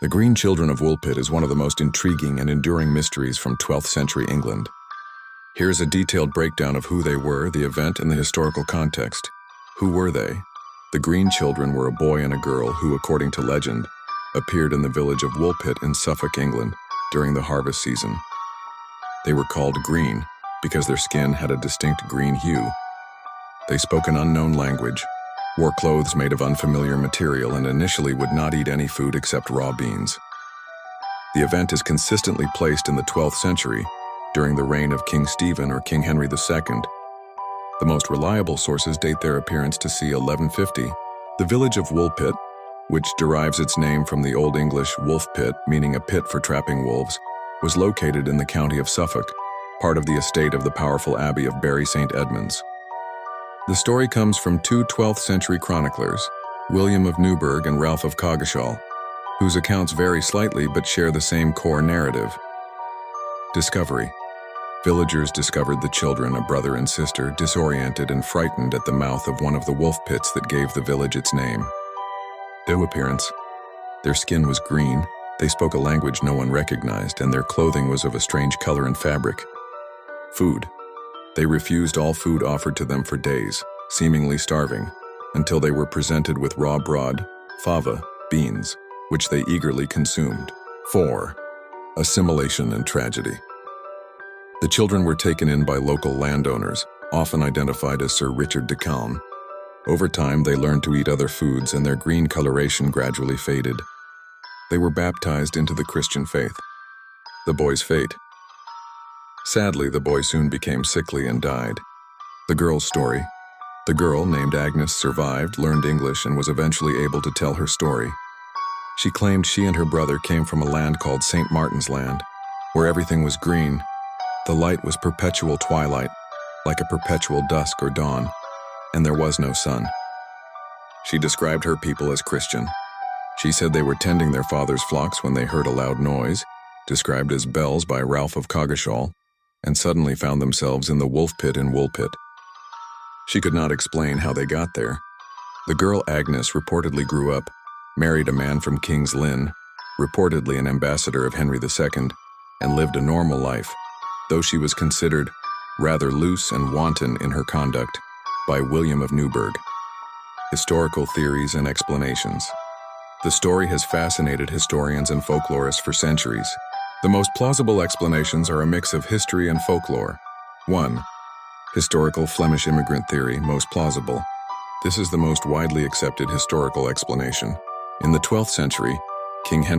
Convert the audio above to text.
The Green Children of Woolpit is one of the most intriguing and enduring mysteries from 12th century England. Here's a detailed breakdown of who they were, the event, and the historical context. Who were they? The Green Children were a boy and a girl who, according to legend, appeared in the village of Woolpit in Suffolk, England, during the harvest season. They were called green because their skin had a distinct green hue. They spoke an unknown language, wore clothes made of unfamiliar material, and initially would not eat any food except raw beans. The event is consistently placed in the 12th century, during the reign of King Stephen or King Henry II. The most reliable sources date their appearance to c. 1150. The village of Woolpit, which derives its name from the Old English wolf pit, meaning a pit for trapping wolves, was located in the county of Suffolk, part of the estate of the powerful abbey of Bury St. Edmunds. The story comes from two 12th century chroniclers, William of Newburgh and Ralph of Coggeshall, whose accounts vary slightly but share the same core narrative. Discovery. Villagers discovered the children, a brother and sister, disoriented and frightened at the mouth of one of the wolf pits that gave the village its name. Their appearance. Their skin was green, they spoke a language no one recognized, and their clothing was of a strange color and fabric. Food. They refused all food offered to them for days, seemingly starving, until they were presented with raw broad, fava, beans, which they eagerly consumed. 4. Assimilation and tragedy. The children were taken in by local landowners, often identified as Sir Richard de Calne. Over time, they learned to eat other foods, and their green coloration gradually faded. They were baptized into the Christian faith. The boy's fate. Sadly, the boy soon became sickly and died. The girl's story. The girl, named Agnes, survived, learned English, and was eventually able to tell her story. She claimed she and her brother came from a land called St. Martin's Land, where everything was green. The light was perpetual twilight, like a perpetual dusk or dawn, and there was no sun. She described her people as Christian. She said they were tending their father's flocks when they heard a loud noise, described as bells by Ralph of Coggeshall, and suddenly found themselves in the wolf pit in Woolpit. She could not explain how they got there. The girl Agnes reportedly grew up, married a man from King's Lynn, reportedly an ambassador of Henry II, and lived a normal life, though she was considered rather loose and wanton in her conduct by William of Newburgh. Historical theories and explanations. The story has fascinated historians and folklorists for centuries. The most plausible explanations are a mix of history and folklore. 1. Historical Flemish immigrant theory, most plausible. This is the most widely accepted historical explanation. In the 12th century, King Henry